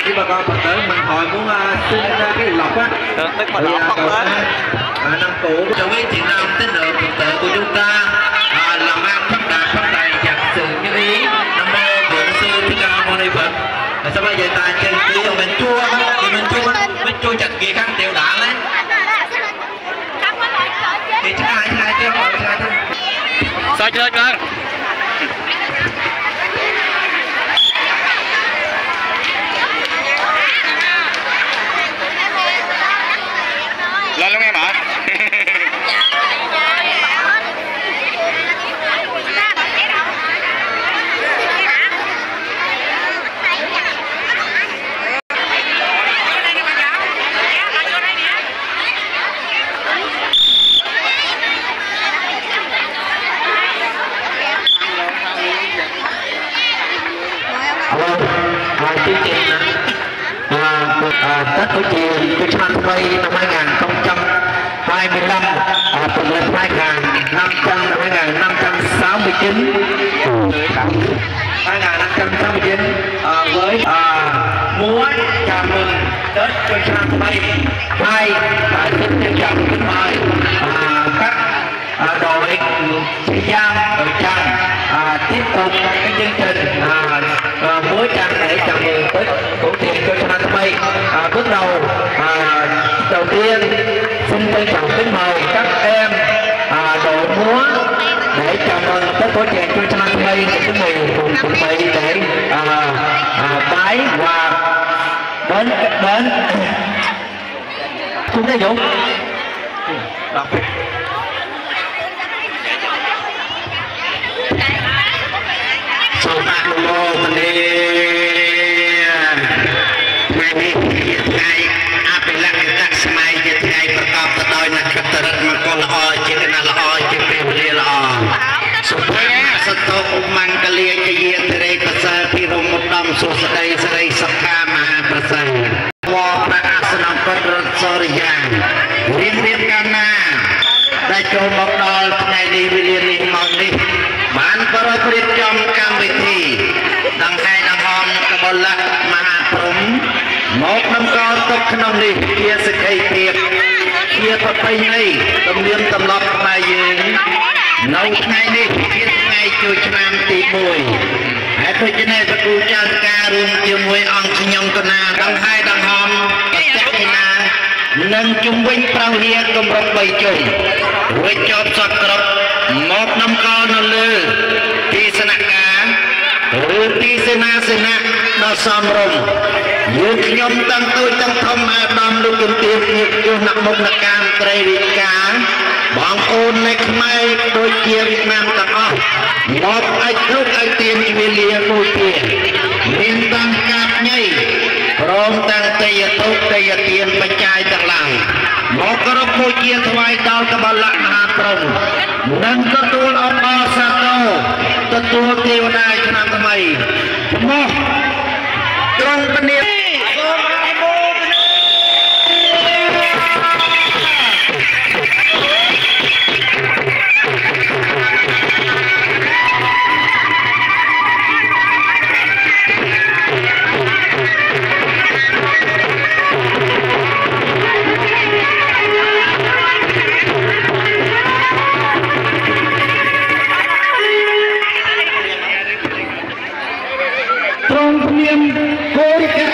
khi bà con Phật tử mình hồi muốn xin cái lộc á năm cũ trong cái chuyện năm tín đồ Phật tử của chúng ta làm ăn phát đạt phát tài giặt sự như ý. Nam mô Bổn Sư Thích Ca Mâu Ni Phật. Sau bây giờ ta chân tí ở bên chua thì mình chua chặt kia khăn tiểu đạn đấy thì chắc hai chứ không sai thôi sao chơi con lên luôn em ạ. Chương trình Tết Cổ Truyền Christmas Day năm 2025 tuần lịch 2569 với múa chào mừng Tết Christmas Day 2 tại xin trân trọng kính mời các đội sĩ giang đội trăng tiếp tục cái chương trình múa trăng để chào mừng Tết Cổ Truyền Christmas Day. Bước đầu tiên xin trân trọng kính mời các em đội múa để chào mừng Tết Cổ Truyền Christmas Day kính mời cùng chuẩn bị để bái và đến chúng ta Dũng đọc số bạc lô mình đi ngày đi ngày áp lực các smai cái ngàyประกอบទៅដោយនក្ខត្តរិទ្ធមង្គលល្អជាគណៈល្អជាពេលវេលាល្អសុភ័យសតោឧមង្គលាជាយាទិរេប្រសើរពីរមឧត្តមសុស្ដីសិរីសុខាមហាប្រសើរវព្រះអាសនំពុទ្ធរសរិយារៀបកាលណាដែលចូលមកដល់ថ្ងៃនេះវេលានេះមកនេះបានប្រពរៀបចំកម្មវិធីដង្ហែដង្ហំកបលៈមហាព្រំមកតម្កល់ទុកក្នុងនេះជាសក្ខីភាពជាប្រពៃណីទំនៀមទម្លាប់ខ្មែរយើងនៅថ្ងៃនេះជាថ្ងៃចូលឆ្នាំទី1ហើយដូច្នេះព្រះគ្រូចាស់ការរួមជាមួយអង្គខ្ញុំកណាដង្ហែដង្ហំបច្ចៈណានិងជំវិញប្រោហៀគម្រប់3ជុំរួចចប់សពគ្រប់មកតម្កល់នៅលើទីស្នាក់ការឬទីសេនាសនៈដ៏សមរម្យយើងខ្ញុំទាំងទូចទាំងធំអាដាមលោកជំទាវញាតិយោអ្នកមុខអ្នកការត្រីរាជការបងប្អូននៅខ្មែរដូចជាវៀតណាមទាំងអស់មកអាចគ្រប់ឲ្យទៀនវេលាមួយទៀតមានទាំងកាប់ញៃព្រមទាំងទេយតុទេយទានបច្ច័យទាំងឡាយមកគោរពបូជាថ្វាយដល់កបលៈមហាព្រំនិងទទួលអបអរសាទរទទួលទេវតាឆ្នាំថ្មីមកត្រង់ពនាគោរិកៈ